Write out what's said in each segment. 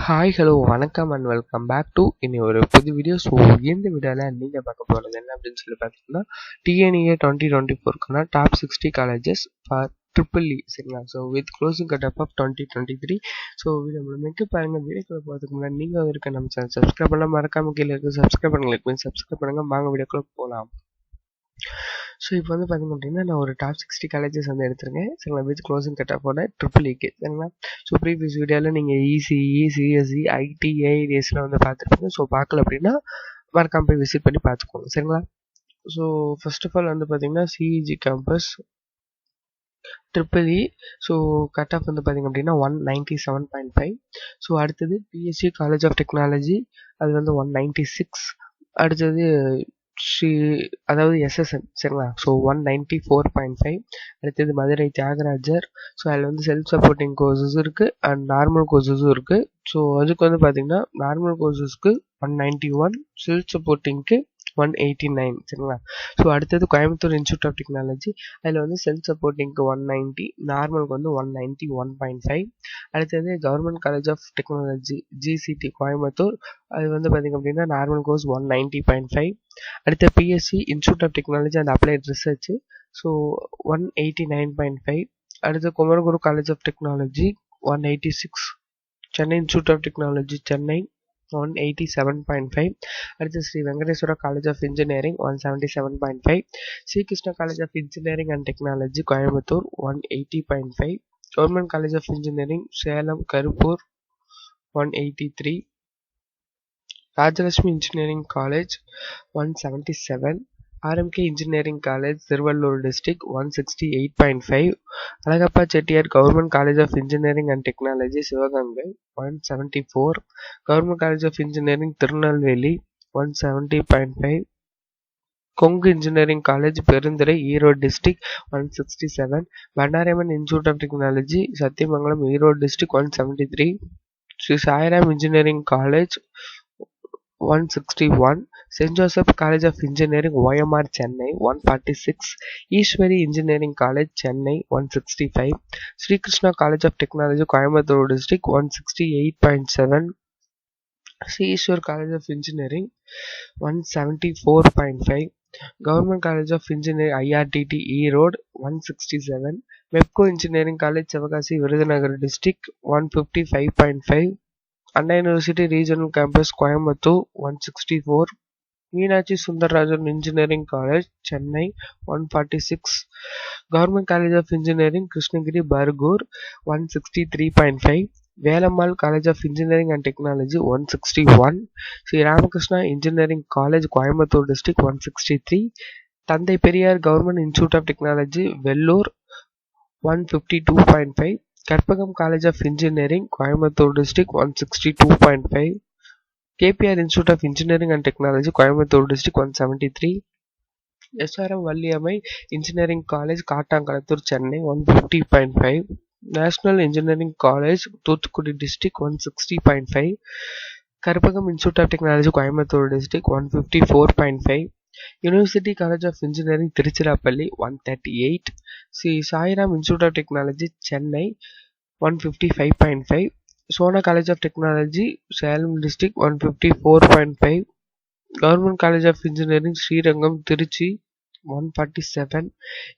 Hi hello வணக்கம் and welcome back to இனி ஒரு புது வீடியோ. ஸோ இந்த வீடியோவில் நீங்கள் பார்க்க போகிறது என்ன அப்படின்னு சொல்லி பார்த்தீங்கன்னா டிஎன்இஏ 2024க்கான டாப் 60 காலேஜஸ் ஃபார் ட்ரிபிள்இ சரிங்களா. So with closing cut off 2023. So video மூலமாக பாருங்கள். வீடியோக்குள்ள போகிறதுக்கு முன்னாடி நீங்கள் இருக்க நம்ம சேனல் சப்ஸ்கிரைப் பண்ணலாம், மறக்காமல் கீழே இருக்க சப்ஸ்கிரைப் பண்ணுங்க, சப்ஸ்கிரைப் பண்ணுங்கள். வாங்க வீடியோக்குள்ள போகலாம். ஸோ இப்போ வந்து பார்த்தீங்க அப்படின்னா நான் ஒரு டாப் 60 காலேஜஸ் வந்து எடுத்திருக்கேன் சரிங்களா, வித் க்ளோசிங் கட் ஆஃபோட ட்ரிபிள்இக்கு சரிங்களா. ஸோ ப்ரீவியஸ் வீடியோவில் நீங்கள் இசிஇ, சிஎஸ்சி, ஐடி, ஏஐடிஎஸ்லாம் வந்து பார்த்துருப்பீங்க. ஸோ பார்க்கல அப்படின்னா மறக்காம போய் விசிட் பண்ணி பார்த்துக்கோங்க சரிங்களா. ஸோ ஃபர்ஸ்ட் ஆஃப் ஆல் வந்து பார்த்தீங்கன்னா CEG campus triple E. So cut off வந்து பார்த்தீங்க அப்படின்னா 197.5. ஸோ அடுத்தது பிஎஸ்சி காலேஜ் ஆஃப் டெக்னாலஜி, அது வந்து 196. அடுத்தது அதாவது எஸ்எஸ்என் சரிங்களா. ஸோ 194.5. அடுத்தது மதுரை தியாகராஜர். ஸோ அதில் வந்து செல்ஃப் சப்போர்ட்டிங் கோர்சஸ் இருக்குது அண்ட் நார்மல் கோர்சஸும் இருக்குது. ஸோ அதுக்கு வந்து பார்த்தீங்கன்னா நார்மல் கோர்சஸ்க்கு 191, செல்ஃப் சப்போர்ட்டிங்க்கு 189 சரிங்களா. ஸோ அடுத்தது கோயம்புத்தூர் இன்ஸ்டியூட் ஆஃப் டெக்னாலஜி, அதில் வந்து செல்ஃப் சப்போர்ட்டிங்க்கு 190, நார்மலுக்கு வந்து 191.5. அடுத்தது government college of technology GCT Coimbatore, அது வந்து பார்த்திங்க அப்படின்னா நார்மல் கோர்ஸ் 190.5. அடுத்த PSG institute of technology and applied research, so 189.5. அடுத்த Kumaraguru college of technology 186. Chennai institute of technology Chennai 187.5. அடுத்து Sri Venkateswara college of engineering 177.5. Sri Krishna college of engineering and technology Coimbatore 180.5. Government college of engineering Salem Karuppur 183. Rajalakshmi engineering college 177. RMK engineering college Tiruvallur district 168.5. Alagappa Chettiar government college of engineering and technology Sivaganga 174. Government college of engineering Tirunelveli 170.5. Kongu engineering college Perundurai Erode district 167. Bannari Amman institute of technology Sathyamangalam Erode district 173. Sri Sairam engineering college 161. Saint Joseph college of engineering OMR Chennai 146. Easwari engineering college Chennai 165. Sri Krishna college of technology Coimbatore district 168.7. Sri Eshwar college of engineering 174.5. Government college of engineering IRTT Erode 167. Mepco engineering college Sivakasi Virudhunagar district 155.5. Anna university regional campus Coimbatore 164. Meenakshi Sundararajan engineering college Chennai 146. Government college of engineering Krishnagiri Bargur 163.5. Velammal college of engineering and technology 161. Sri Ramakrishna engineering college Coimbatore district 163. Thanthai Periyar government institute of technology Vellore 152.5. Karpagam college of engineering Coimbatore district 162.5. KPR institute of engineering and technology Coimbatore district 173. SRM Valliammai engineering college Kattankulathur Chennai 150.5. National engineering college Thoothukudi district 160.5. Karpagam institute of technology Coimbatore district 154.5. University college of engineering Tiruchirappalli 138. Sri Sairam institute of technology Chennai 155.5. Sona college of technology Salem district 154.5. Government college of engineering Srirangam Trichy 147.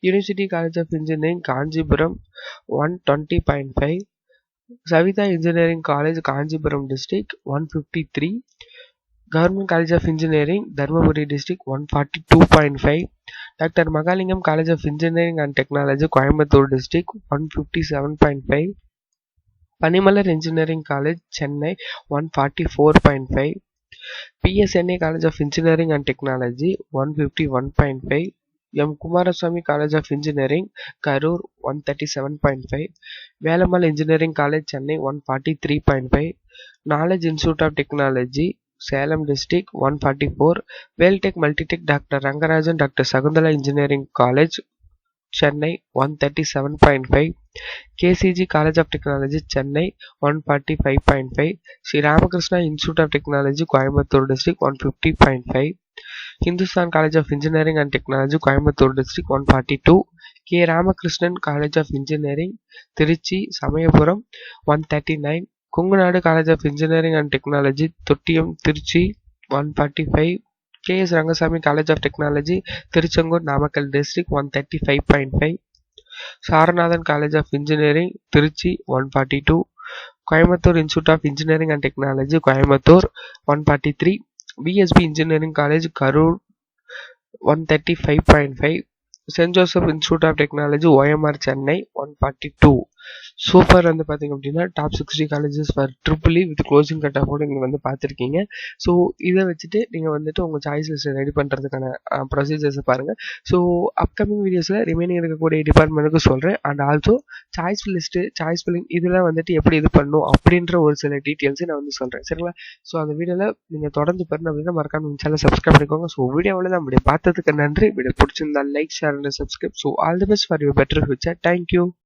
University college of engineering Kanchipuram 120.5. Saveetha engineering college Kanchipuram district 153. Government college of engineering Dharmapuri district 142.5. Doctor Mahalingam college of engineering and technology Coimbatore district 157.5. Panimalar engineering college Chennai 144.5. PSNA college of engineering and technology 151.5. M Kumaraswamy college of engineering Karur 137.5. Velammal engineering college Chennai 143.5. Knowledge institute of technology Salem district 144. Veltech multitech doctor Rangarajan doctor Sakunthala engineering college Chennai 137.5. KCG college of technology Chennai 145.5. Sri Ramakrishna institute of technology Coimbatore district 150.5. Hindusthan college of engineering and technology Coimbatore district 142. K. Ramakrishnan college of engineering Trichy Samayapuram 139. Kongunadu college of engineering and technology Thottiam Tiruchi 145. KS Rangasamy college of technology Tiruchengode Namakkal district 135.5. Saranathan college of engineering Tiruchi 142. Coimbatore institute of engineering and technology Coimbatore 143. BSB engineering college Karur 135.5. Saint Joseph institute of technology OMR Chennai 142. Super வந்து பார்த்தீங்க அப்படின்னா top 60 colleges for triple with closing cut ஆஃபோடு நீங்கள் வந்து பார்த்துருக்கீங்க. So இதை வச்சுட்டு நீங்கள் வந்துட்டு உங்கள் சாய்ஸ் லிஸ்ட்டை ரெடி பண்ணுறதுக்கான ப்ரொசீஜர்ஸை பாருங்கள். ஸோ அப்கமிங் வீடியோஸில் ரிமைனிங் இருக்கக்கூடிய டிபார்ட்மெண்ட்டுக்கு சொல்கிறேன். And also choice list choice filling இதெல்லாம் வந்துட்டு எப்படி இது பண்ணணும் அப்படின்ற ஒரு சில டீட்டெயில்ஸை நான் வந்து சொல்கிறேன். சரிங்களா? ஸோ அந்த வீடியோவில் நீங்கள் தொடர்ந்து பாருங்க அப்படின்னா மறக்காம உங்கள் சேனல் சப்ஸ்கிரைப் பண்ணிக்கோங்க. ஸோ வீடியோவில் தான் அப்படி பார்த்ததுக்கு நன்றி. வீடியோ பிடிச்சிருந்தா like share and subscribe. So all the best for your better future. Thank you.